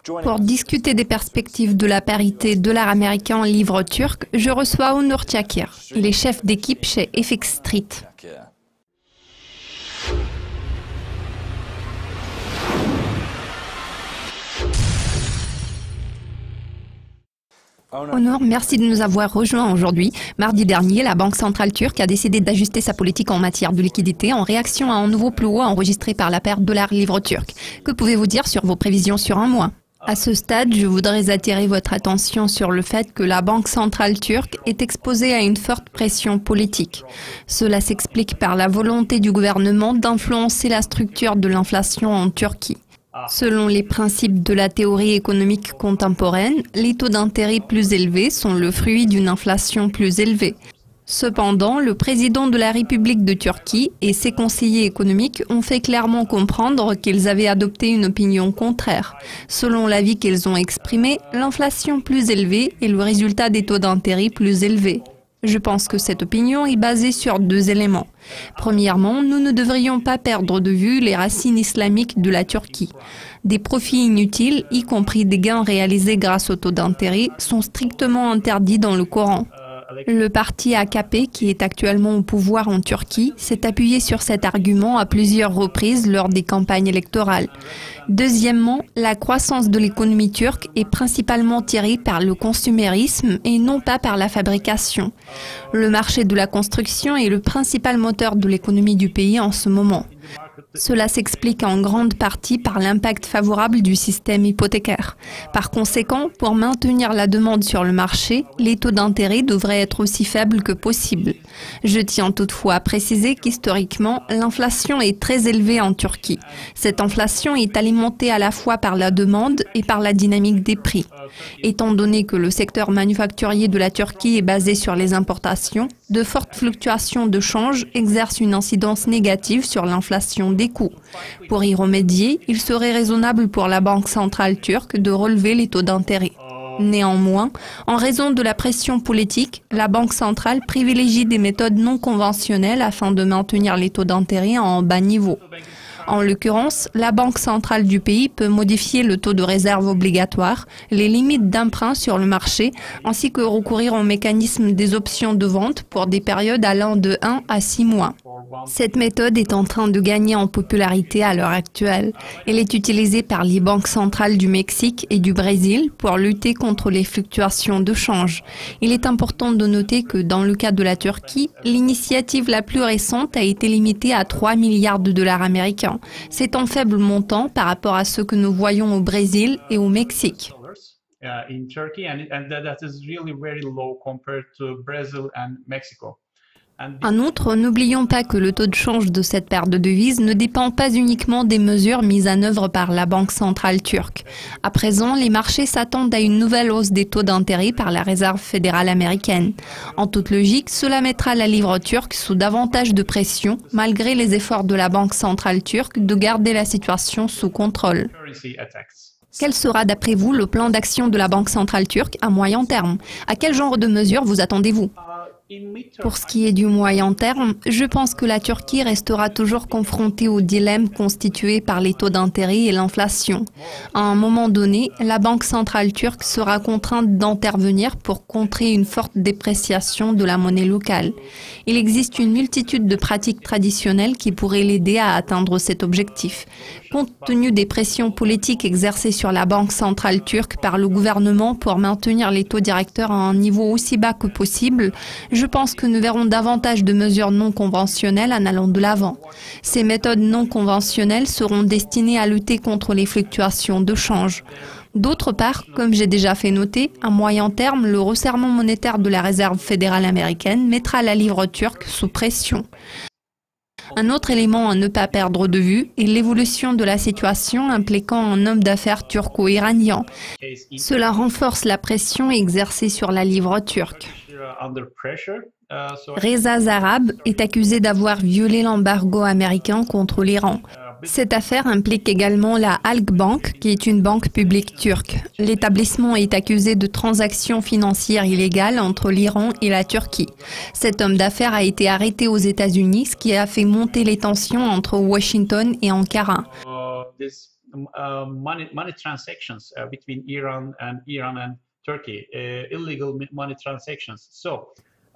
Pour discuter des perspectives de la parité dollar américain en livre turc, je reçois Onur Çakır. Il est chef d'équipe chez FX Street. Onur, merci de nous avoir rejoints aujourd'hui. Mardi dernier, la Banque centrale turque a décidé d'ajuster sa politique en matière de liquidité en réaction à un nouveau plus haut enregistré par la paire dollar-livre turc. Que pouvez-vous dire sur vos prévisions sur un mois ? À ce stade, je voudrais attirer votre attention sur le fait que la Banque centrale turque est exposée à une forte pression politique. Cela s'explique par la volonté du gouvernement d'influencer la structure de l'inflation en Turquie. Selon les principes de la théorie économique contemporaine, les taux d'intérêt plus élevés sont le fruit d'une inflation plus élevée. Cependant, le président de la République de Turquie et ses conseillers économiques ont fait clairement comprendre qu'ils avaient adopté une opinion contraire. Selon l'avis qu'ils ont exprimé, l'inflation plus élevée est le résultat des taux d'intérêt plus élevés. Je pense que cette opinion est basée sur deux éléments. Premièrement, nous ne devrions pas perdre de vue les racines islamiques de la Turquie. Des profits inutiles, y compris des gains réalisés grâce aux taux d'intérêt, sont strictement interdits dans le Coran. Le parti AKP, qui est actuellement au pouvoir en Turquie, s'est appuyé sur cet argument à plusieurs reprises lors des campagnes électorales. Deuxièmement, la croissance de l'économie turque est principalement tirée par le consumérisme et non pas par la fabrication. Le marché de la construction est le principal moteur de l'économie du pays en ce moment. Cela s'explique en grande partie par l'impact favorable du système hypothécaire. Par conséquent, pour maintenir la demande sur le marché, les taux d'intérêt devraient être aussi faibles que possible. Je tiens toutefois à préciser qu'historiquement, l'inflation est très élevée en Turquie. Cette inflation est alimentée à la fois par la demande et par la dynamique des prix. Étant donné que le secteur manufacturier de la Turquie est basé sur les importations, de fortes fluctuations de change exercent une incidence négative sur l'inflation des coûts. Pour y remédier, il serait raisonnable pour la Banque centrale turque de relever les taux d'intérêt. Néanmoins, en raison de la pression politique, la Banque centrale privilégie des méthodes non conventionnelles afin de maintenir les taux d'intérêt en bas niveau. En l'occurrence, la Banque centrale du pays peut modifier le taux de réserve obligatoire, les limites d'emprunt sur le marché, ainsi que recourir au mécanisme des options de vente pour des périodes allant de 1 à 6 mois. Cette méthode est en train de gagner en popularité à l'heure actuelle. Elle est utilisée par les banques centrales du Mexique et du Brésil pour lutter contre les fluctuations de change. Il est important de noter que dans le cas de la Turquie, l'initiative la plus récente a été limitée à 3 milliards de dollars américains. C'est un faible montant par rapport à ce que nous voyons au Brésil et au Mexique. En outre, n'oublions pas que le taux de change de cette paire de devises ne dépend pas uniquement des mesures mises en œuvre par la Banque centrale turque. À présent, les marchés s'attendent à une nouvelle hausse des taux d'intérêt par la Réserve fédérale américaine. En toute logique, cela mettra la livre turque sous davantage de pression, malgré les efforts de la Banque centrale turque de garder la situation sous contrôle. Quel sera d'après vous le plan d'action de la Banque centrale turque à moyen terme? À quel genre de mesures vous attendez-vous? Pour ce qui est du moyen terme, je pense que la Turquie restera toujours confrontée au dilemme constitué par les taux d'intérêt et l'inflation. À un moment donné, la Banque centrale turque sera contrainte d'intervenir pour contrer une forte dépréciation de la monnaie locale. Il existe une multitude de pratiques traditionnelles qui pourraient l'aider à atteindre cet objectif. Compte tenu des pressions politiques exercées sur la Banque centrale turque par le gouvernement pour maintenir les taux directeurs à un niveau aussi bas que possible, je pense que nous verrons davantage de mesures non conventionnelles en allant de l'avant. Ces méthodes non conventionnelles seront destinées à lutter contre les fluctuations de change. D'autre part, comme j'ai déjà fait noter, à moyen terme, le resserrement monétaire de la Réserve fédérale américaine mettra la livre turque sous pression. Un autre élément à ne pas perdre de vue est l'évolution de la situation impliquant un homme d'affaires turco-iranien. Cela renforce la pression exercée sur la livre turque. Reza Zarrab est accusé d'avoir violé l'embargo américain contre l'Iran. Cette affaire implique également la Halkbank, qui est une banque publique turque. L'établissement est accusé de transactions financières illégales entre l'Iran et la Turquie. Cet homme d'affaires a été arrêté aux États-Unis, ce qui a fait monter les tensions entre Washington et Ankara. money transactions between Iran and Turkey, illegal money transactions.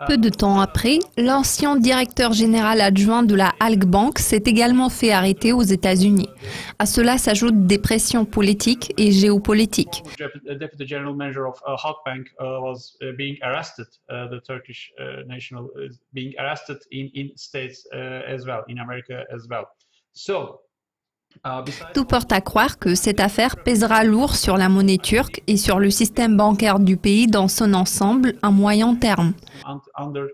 Peu de temps après, l'ancien directeur général adjoint de la Halk Bank s'est également fait arrêter aux États-Unis. À cela s'ajoutent des pressions politiques et géopolitiques. Deputy General Manager of Halk Bank was being arrested. The Turkish national is being arrested in States as well, in America as well. Tout porte à croire que cette affaire pèsera lourd sur la monnaie turque et sur le système bancaire du pays dans son ensemble à moyen terme. Under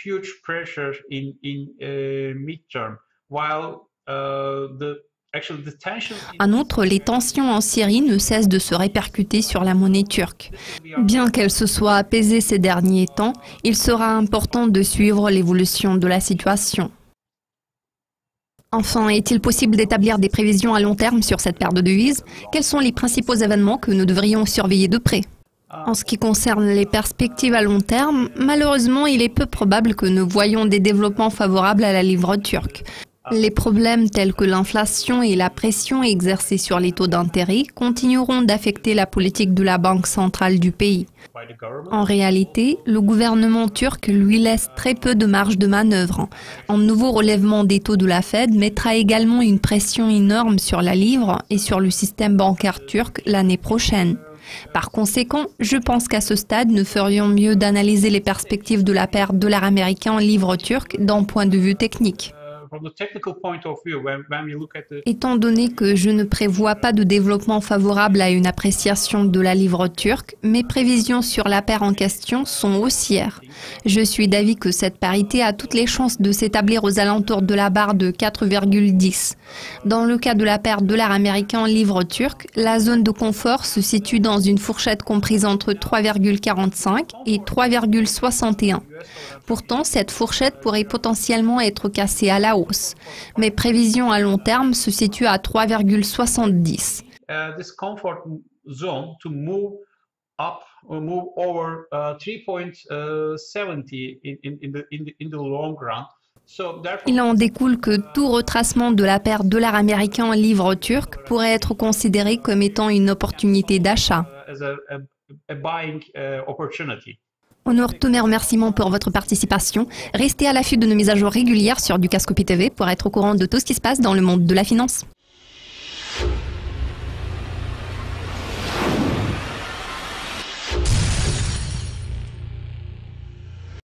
huge pressure in midterm, while En outre, les tensions en Syrie ne cessent de se répercuter sur la monnaie turque. Bien qu'elle se soit apaisée ces derniers temps, il sera important de suivre l'évolution de la situation. Enfin, est-il possible d'établir des prévisions à long terme sur cette paire de devises? Quels sont les principaux événements que nous devrions surveiller de près? En ce qui concerne les perspectives à long terme, malheureusement, il est peu probable que nous voyions des développements favorables à la livre turque. Les problèmes tels que l'inflation et la pression exercée sur les taux d'intérêt continueront d'affecter la politique de la Banque centrale du pays. En réalité, le gouvernement turc lui laisse très peu de marge de manœuvre. Un nouveau relèvement des taux de la Fed mettra également une pression énorme sur la livre et sur le système bancaire turc l'année prochaine. Par conséquent, je pense qu'à ce stade, nous ferions mieux d'analyser les perspectives de la paire dollar américain livre turc d'un point de vue technique. Étant donné que je ne prévois pas de développement favorable à une appréciation de la livre turque, mes prévisions sur la paire en question sont haussières. Je suis d'avis que cette parité a toutes les chances de s'établir aux alentours de la barre de 4,10. Dans le cas de la paire dollar américain livre turc, la zone de confort se situe dans une fourchette comprise entre 3,45 et 3,61. Pourtant, cette fourchette pourrait potentiellement être cassée à la hausse. Mes prévisions à long terme se situent à 3,70. This comfort zone to move up or move over 3.70 in the long run. Il en découle que tout retracement de la paire dollar américain livre turc pourrait être considéré comme étant une opportunité d'achat. Honor, tous mes remerciements pour votre participation. Restez à l'affût de nos mises à jour régulières sur Dukascopy TV pour être au courant de tout ce qui se passe dans le monde de la finance.